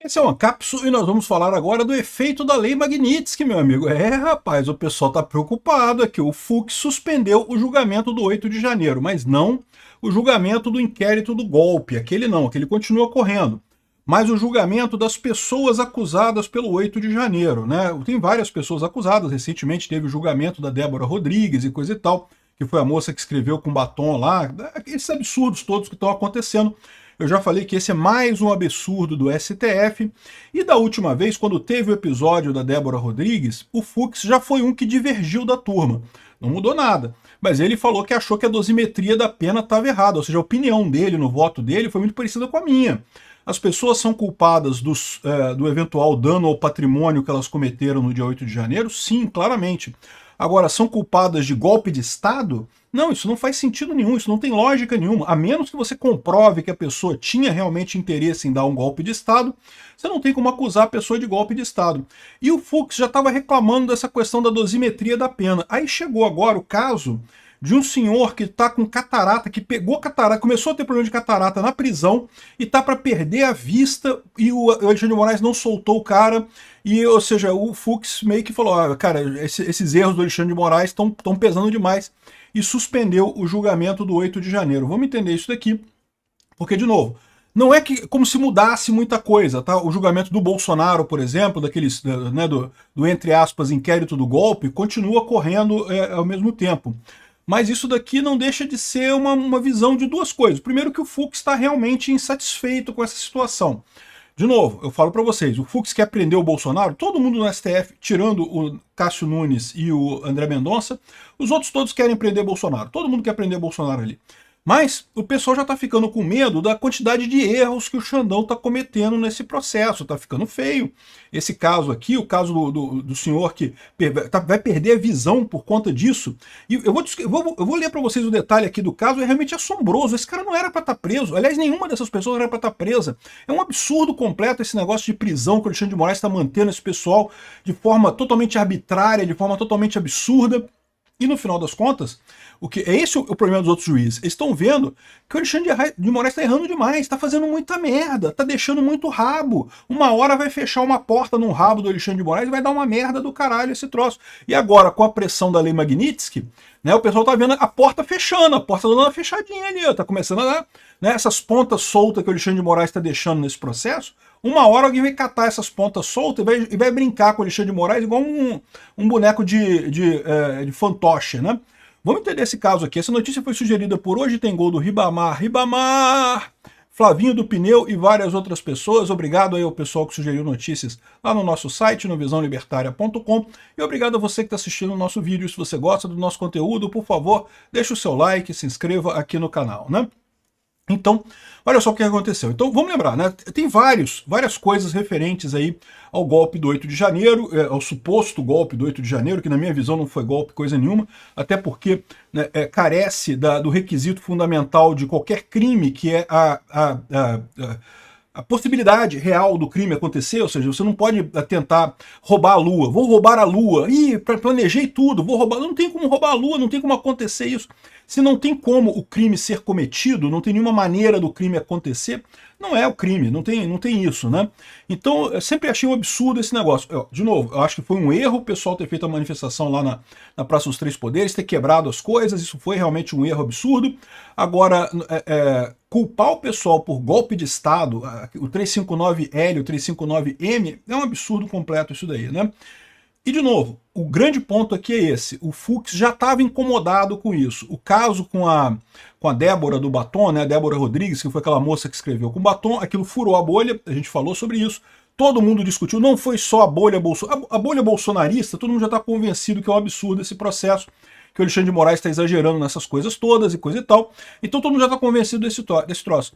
Esse é uma cápsula e nós vamos falar agora do efeito da Lei Magnitsky, meu amigo. Rapaz, o pessoal está preocupado aqui. O Fux suspendeu o julgamento do 8 de janeiro, mas não o julgamento do inquérito do golpe. Aquele não, aquele continua correndo. Mas o julgamento das pessoas acusadas pelo 8 de janeiro, né? Tem várias pessoas acusadas. Recentemente teve o julgamento da Débora Rodrigues e coisa e tal, que foi a moça que escreveu com batom lá. Esses absurdos todos que estão acontecendo. Eu já falei que esse é mais um absurdo do STF. E da última vez, quando teve o episódio da Débora Rodrigues, o Fux já foi um que divergiu da turma. Não mudou nada. Mas ele falou que achou que a dosimetria da pena estava errada. Ou seja, a opinião dele no voto dele foi muito parecida com a minha. As pessoas são culpadas do eventual dano ao patrimônio que elas cometeram no dia 8 de janeiro? Sim, claramente. Agora, são culpadas de golpe de Estado? Não, isso não faz sentido nenhum, isso não tem lógica nenhuma. A menos que você comprove que a pessoa tinha realmente interesse em dar um golpe de Estado, você não tem como acusar a pessoa de golpe de Estado. E o Fux já estava reclamando dessa questão da dosimetria da pena. Aí chegou agora o caso de um senhor que está com catarata, que pegou catarata, começou a ter problema de catarata na prisão e está para perder a vista, e o Alexandre de Moraes não soltou o cara, e, ou seja, o Fux meio que falou, cara, esses erros do Alexandre de Moraes estão pesando demais, e suspendeu o julgamento do 8 de janeiro. Vamos entender isso daqui, porque, de novo, não é que como se mudasse muita coisa, tá? O julgamento do Bolsonaro, por exemplo, daqueles, né, do entre aspas, inquérito do golpe, continua correndo ao mesmo tempo. Mas isso daqui não deixa de ser uma visão de duas coisas. Primeiro, que o Fux está realmente insatisfeito com essa situação. De novo, eu falo para vocês, o Fux quer prender o Bolsonaro, todo mundo no STF, tirando o Cássio Nunes e o André Mendonça, os outros todos querem prender Bolsonaro, todo mundo quer prender Bolsonaro ali. Mas o pessoal já está ficando com medo da quantidade de erros que o Xandão está cometendo nesse processo, está ficando feio. Esse caso aqui, o caso do senhor que vai perder a visão por conta disso. E eu vou ler para vocês o detalhe aqui do caso, é realmente assombroso. Esse cara não era para estar preso, aliás, nenhuma dessas pessoas era para estar presa. É um absurdo completo esse negócio de prisão que o Alexandre de Moraes está mantendo esse pessoal de forma totalmente arbitrária, de forma totalmente absurda. E no final das contas, é esse o problema dos outros juízes. Eles estão vendo que o Alexandre de Moraes está errando demais, está fazendo muita merda, está deixando muito rabo. Uma hora vai fechar uma porta no rabo do Alexandre de Moraes e vai dar uma merda do caralho esse troço. E agora, com a pressão da Lei Magnitsky, né, o pessoal está vendo a porta fechando, a porta dando uma fechadinha ali, está começando a dar, né, essas pontas soltas que o Alexandre de Moraes está deixando nesse processo. Uma hora alguém vai catar essas pontas soltas e vai brincar com o Alexandre de Moraes igual um boneco de fantoche, né? Vamos entender esse caso aqui. Essa notícia foi sugerida por Hoje Tem Gol do Ribamar, Flavinho do Pneu e várias outras pessoas. Obrigado aí ao pessoal que sugeriu notícias lá no nosso site, no visãolibertaria.com. E obrigado a você que está assistindo o nosso vídeo. Se você gosta do nosso conteúdo, por favor, deixe o seu like, se inscreva aqui no canal, né? Então, olha só o que aconteceu. Então, vamos lembrar, né? Tem várias coisas referentes aí ao golpe do 8 de janeiro, ao suposto golpe do 8 de janeiro, que na minha visão não foi golpe coisa nenhuma, até porque, né, carece do requisito fundamental de qualquer crime, que é a possibilidade real do crime acontecer, ou seja, você não pode tentar roubar a Lua. Vou roubar a Lua. Ih, planejei tudo, vou roubar. Não tem como roubar a Lua, não tem como acontecer isso. Se não tem como o crime ser cometido, não tem nenhuma maneira do crime acontecer, não é o crime, não tem isso, né? Então, eu sempre achei um absurdo esse negócio. De novo, eu acho que foi um erro o pessoal ter feito a manifestação lá na Praça dos Três Poderes, ter quebrado as coisas, isso foi realmente um erro absurdo. Agora, culpar o pessoal por golpe de Estado, o 359L, o 359M, é um absurdo completo isso daí, né? E, de novo, o grande ponto aqui é esse. O Fux já estava incomodado com isso. O caso com a Débora do batom, né, a Débora Rodrigues, que foi aquela moça que escreveu com batom, aquilo furou a bolha, a gente falou sobre isso. Todo mundo discutiu, não foi só a bolha bolsonarista, todo mundo já está convencido que é um absurdo esse processo, que o Alexandre de Moraes está exagerando nessas coisas todas e coisa e tal. Então todo mundo já está convencido desse troço.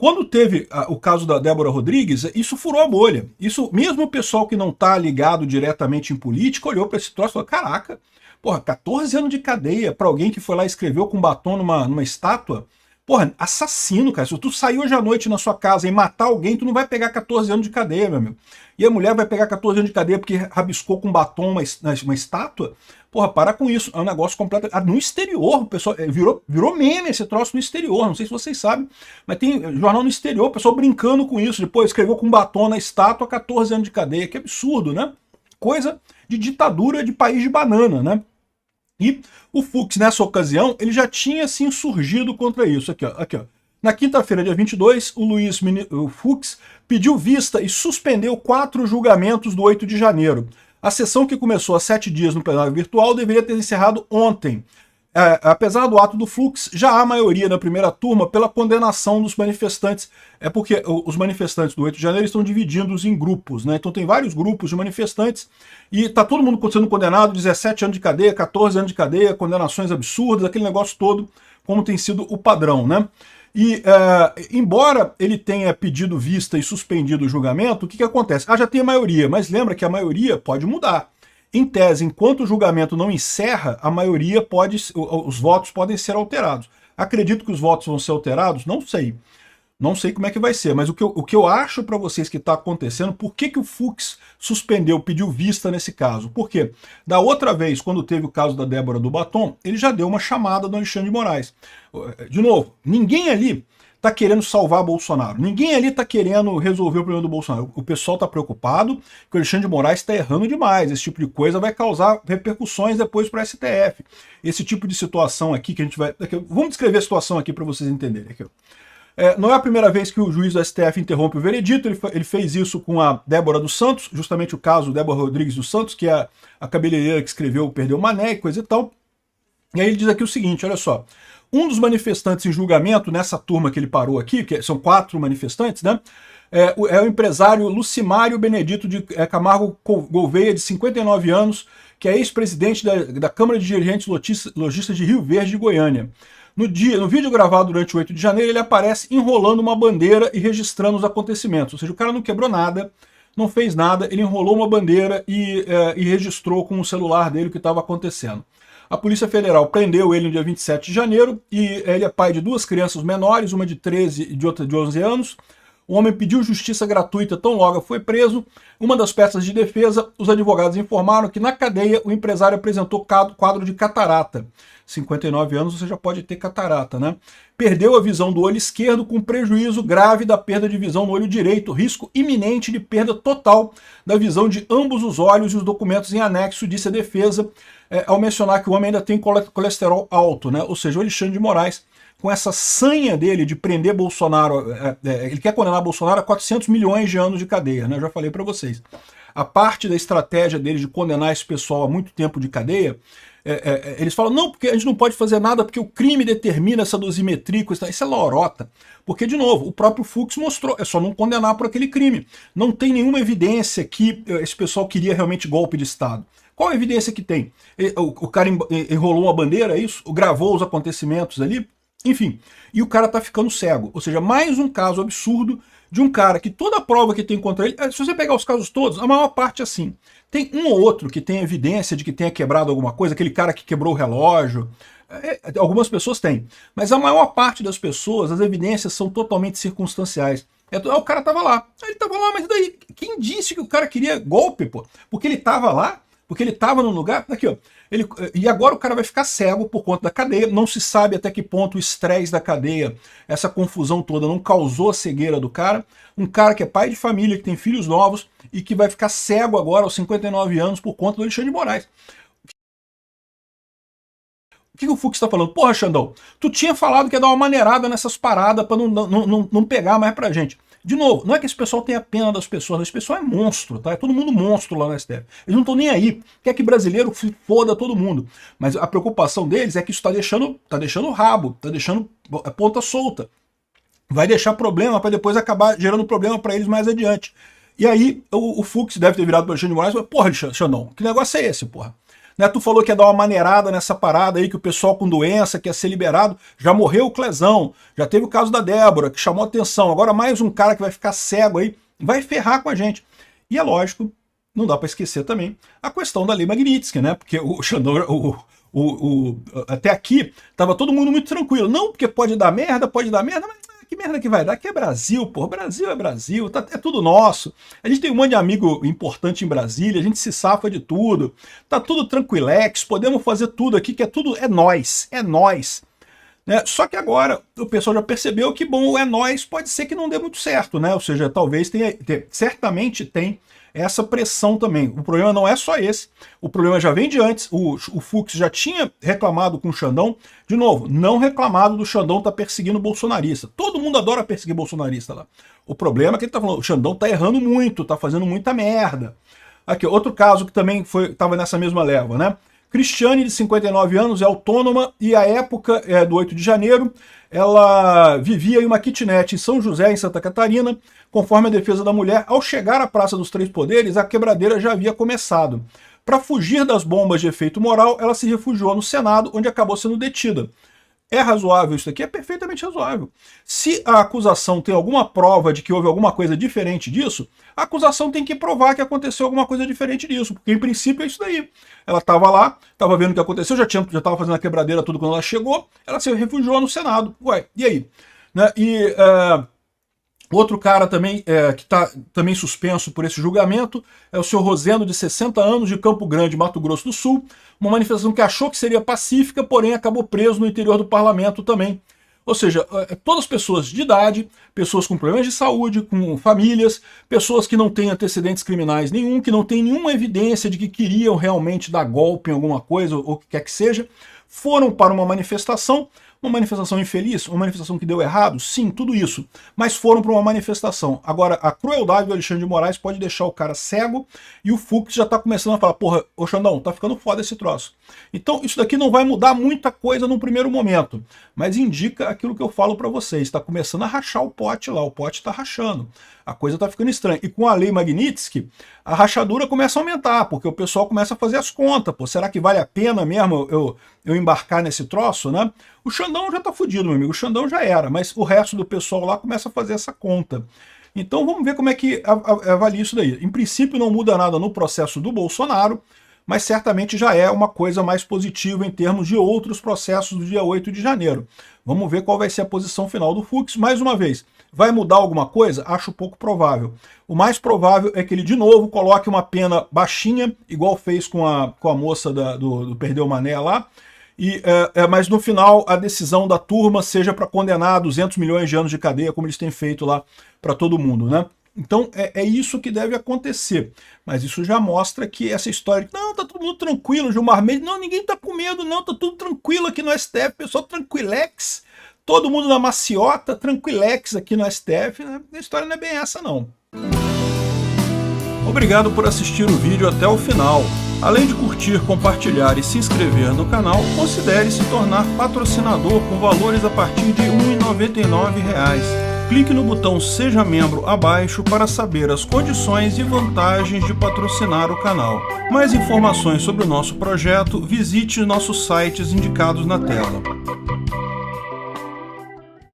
Quando teve o caso da Débora Rodrigues, isso furou a bolha. Isso, mesmo o pessoal que não está ligado diretamente em política, olhou para esse troço e falou, caraca, porra, 14 anos de cadeia para alguém que foi lá e escreveu com batom numa estátua. Porra, assassino, cara. Se tu sair hoje à noite na sua casa e matar alguém, tu não vai pegar 14 anos de cadeia, meu amigo. E a mulher vai pegar 14 anos de cadeia porque rabiscou com batom uma estátua? Porra, para com isso. É um negócio completo. No exterior, o pessoal virou meme esse troço no exterior. Não sei se vocês sabem, mas tem jornal no exterior, o pessoal brincando com isso. Depois escreveu com batom na estátua, 14 anos de cadeia. Que absurdo, né? Coisa de ditadura de país de banana, né? E o Fux, nessa ocasião, ele já tinha se insurgido contra isso. Aqui, ó. Na quinta-feira, dia 22, o Fux pediu vista e suspendeu 4 julgamentos do 8 de janeiro. A sessão, que começou há 7 dias no plenário virtual, deveria ter encerrado ontem. Apesar do ato do Fux, já há maioria na primeira turma pela condenação dos manifestantes. É porque os manifestantes do 8 de janeiro estão divididos em grupos, né? Então tem vários grupos de manifestantes e tá todo mundo sendo condenado, 17 anos de cadeia, 14 anos de cadeia, condenações absurdas, aquele negócio todo, como tem sido o padrão, né? E, embora ele tenha pedido vista e suspendido o julgamento, o que acontece? Já tem a maioria, mas lembra que a maioria pode mudar. Em tese, enquanto o julgamento não encerra, a maioria os votos podem ser alterados. Acredito que os votos vão ser alterados? Não sei. Não sei como é que vai ser, mas o que eu acho para vocês que está acontecendo, por que o Fux pediu vista nesse caso? Porque da outra vez, quando teve o caso da Débora do Batom, ele já deu uma chamada do Alexandre de Moraes. De novo, ninguém ali está querendo salvar Bolsonaro. Ninguém ali está querendo resolver o problema do Bolsonaro. O pessoal está preocupado que o Alexandre de Moraes está errando demais. Esse tipo de coisa vai causar repercussões depois para o STF. Esse tipo de situação aqui que a gente vai... Vamos descrever a situação aqui para vocês entenderem. Aqui, não é a primeira vez que o juiz do STF interrompe o veredito. Ele fez isso com a Débora dos Santos, justamente o caso Débora Rodrigues dos Santos, que é a cabeleireira que escreveu Perdeu o Mané e coisa e tal. E aí ele diz aqui o seguinte, olha só. Um dos manifestantes em julgamento, nessa turma que ele parou aqui, que são 4 manifestantes, né? É o empresário Lucimário Benedito de Camargo Gouveia, de 59 anos, que é ex-presidente da Câmara de Dirigentes Lojistas de Rio Verde, de Goiânia. No vídeo gravado durante o 8 de janeiro, ele aparece enrolando uma bandeira e registrando os acontecimentos. Ou seja, o cara não quebrou nada, não fez nada, ele enrolou uma bandeira e registrou com o celular dele o que estava acontecendo. A Polícia Federal prendeu ele no dia 27 de janeiro e ele é pai de 2 crianças menores, uma de 13 e outra de 11 anos. O homem pediu justiça gratuita tão logo foi preso. Uma das peças de defesa, os advogados informaram que na cadeia o empresário apresentou quadro de catarata. 59 anos você já pode ter catarata, né? Perdeu a visão do olho esquerdo com prejuízo grave da perda de visão no olho direito, risco iminente de perda total da visão de ambos os olhos, e os documentos em anexo, disse a defesa, ao mencionar que o homem ainda tem colesterol alto, né? Ou seja, o Alexandre de Moraes, com essa sanha dele de prender Bolsonaro, ele quer condenar Bolsonaro a 400 milhões de anos de cadeia, né? Eu já falei para vocês. A parte da estratégia dele de condenar esse pessoal a muito tempo de cadeia, eles falam, não, porque a gente não pode fazer nada porque o crime determina essa dosimetria, isso é lorota. Porque, de novo, o próprio Fux mostrou, é só não condenar por aquele crime. Não tem nenhuma evidência que esse pessoal queria realmente golpe de Estado. Qual a evidência que tem? O cara enrolou uma bandeira, é isso? Gravou os acontecimentos ali? Enfim, e o cara tá ficando cego. Ou seja, mais um caso absurdo de um cara que toda a prova que tem contra ele, se você pegar os casos todos, a maior parte é assim. Tem um ou outro que tem evidência de que tenha quebrado alguma coisa, aquele cara que quebrou o relógio. Algumas pessoas têm. Mas a maior parte das pessoas, as evidências são totalmente circunstanciais. O cara tava lá. Ele tava lá, mas daí, quem disse que o cara queria golpe, pô? Porque ele tava lá? Porque ele estava no lugar... Aqui, ó. E agora o cara vai ficar cego por conta da cadeia. Não se sabe até que ponto o estresse da cadeia, essa confusão toda, não causou a cegueira do cara. Um cara que é pai de família, que tem filhos novos e que vai ficar cego agora aos 59 anos por conta do Alexandre de Moraes. O que o Fux está falando? Porra, Xandão, tu tinha falado que ia dar uma maneirada nessas paradas para não pegar mais pra gente. De novo, não é que esse pessoal tenha pena das pessoas, esse pessoal é monstro, tá? É todo mundo monstro lá na STF. Eles não estão nem aí. Quer que brasileiro foda todo mundo. Mas a preocupação deles é que isso tá deixando rabo, tá deixando a ponta solta. Vai deixar problema para depois acabar gerando problema para eles mais adiante. E aí o Fux deve ter virado para o Alexandre de Moraes e falou, porra, Xandão, que negócio é esse, porra? Né, tu falou que ia dar uma maneirada nessa parada aí, que o pessoal com doença, que ia ser liberado, já morreu o Clezão, já teve o caso da Débora, que chamou atenção, agora mais um cara que vai ficar cego aí, vai ferrar com a gente. E é lógico, não dá para esquecer também a questão da Lei Magnitsky, né, porque o Até aqui estava todo mundo muito tranquilo. Não, porque pode dar merda, mas que merda que vai dar? Aqui é Brasil, pô. Brasil é Brasil, é tudo nosso. A gente tem um monte de amigo importante em Brasília, a gente se safa de tudo. Tá tudo tranquilex, podemos fazer tudo aqui, que é nós, é nós. Né? Só que agora o pessoal já percebeu que, bom, é nós, pode ser que não dê muito certo, né? Ou seja, talvez certamente tem essa pressão também. O problema não é só esse, o problema já vem de antes. O Fux já tinha reclamado com o Xandão, de novo, não reclamado do Xandão estar perseguindo bolsonarista. Todo mundo adora perseguir bolsonarista lá. O problema é que ele tá falando, o Xandão tá errando muito, tá fazendo muita merda. Aqui, outro caso que também estava nessa mesma leva, né? Cristiane, de 59 anos, é autônoma e à época do 8 de janeiro, ela vivia em uma kitnet em São José, em Santa Catarina. Conforme a defesa da mulher, ao chegar à Praça dos Três Poderes, a quebradeira já havia começado. Para fugir das bombas de efeito moral, ela se refugiou no Senado, onde acabou sendo detida. É razoável isso aqui? É perfeitamente razoável. Se a acusação tem alguma prova de que houve alguma coisa diferente disso, a acusação tem que provar que aconteceu alguma coisa diferente disso, porque em princípio é isso daí. Ela estava lá, estava vendo o que aconteceu, já estava fazendo a quebradeira tudo quando ela chegou, ela se refugiou no Senado. Ué, e aí? Né? Outro cara também que está também suspenso por esse julgamento é o senhor Rosendo, de 60 anos, de Campo Grande, Mato Grosso do Sul. Uma manifestação que achou que seria pacífica, porém acabou preso no interior do parlamento também. Ou seja, todas as pessoas de idade, pessoas com problemas de saúde, com famílias, pessoas que não têm antecedentes criminais nenhum, que não têm nenhuma evidência de que queriam realmente dar golpe em alguma coisa, ou o que quer que seja, foram para uma manifestação infeliz, uma manifestação que deu errado, sim, tudo isso, mas foram para uma manifestação. Agora, a crueldade do Alexandre de Moraes pode deixar o cara cego e o Fux já tá começando a falar, porra, ô Xandão, tá ficando foda esse troço. Então, isso daqui não vai mudar muita coisa no primeiro momento, mas indica aquilo que eu falo para vocês, tá começando a rachar o pote lá, o pote tá rachando, a coisa tá ficando estranha. E com a lei Magnitsky, a rachadura começa a aumentar, porque o pessoal começa a fazer as contas, pô, será que vale a pena mesmo eu embarcar nesse troço, né? O Xandão já tá fudido, meu amigo, o Xandão já era, mas o resto do pessoal lá começa a fazer essa conta. Então vamos ver como é que avalia isso daí. Em princípio não muda nada no processo do Bolsonaro, mas certamente já é uma coisa mais positiva em termos de outros processos do dia 8 de janeiro. Vamos ver qual vai ser a posição final do Fux. Mais uma vez, vai mudar alguma coisa? Acho pouco provável. O mais provável é que ele de novo coloque uma pena baixinha, igual fez com a moça do Perdeu Mané lá, mas no final a decisão da turma seja para condenar a 200 milhões de anos de cadeia, como eles têm feito lá para todo mundo, né? Então é isso que deve acontecer. Mas isso já mostra que essa história de não, tá todo mundo tranquilo, Gilmar Mendes, não, ninguém tá com medo, não, tá tudo tranquilo aqui no STF, pessoal tranquilex, todo mundo na maciota, tranquilex aqui no STF, né? A história não é bem essa, não. Obrigado por assistir o vídeo até o final. Além de curtir, compartilhar e se inscrever no canal, considere se tornar patrocinador com valores a partir de R$ 1,99. Clique no botão Seja Membro abaixo para saber as condições e vantagens de patrocinar o canal. Mais informações sobre o nosso projeto, visite nossos sites indicados na tela.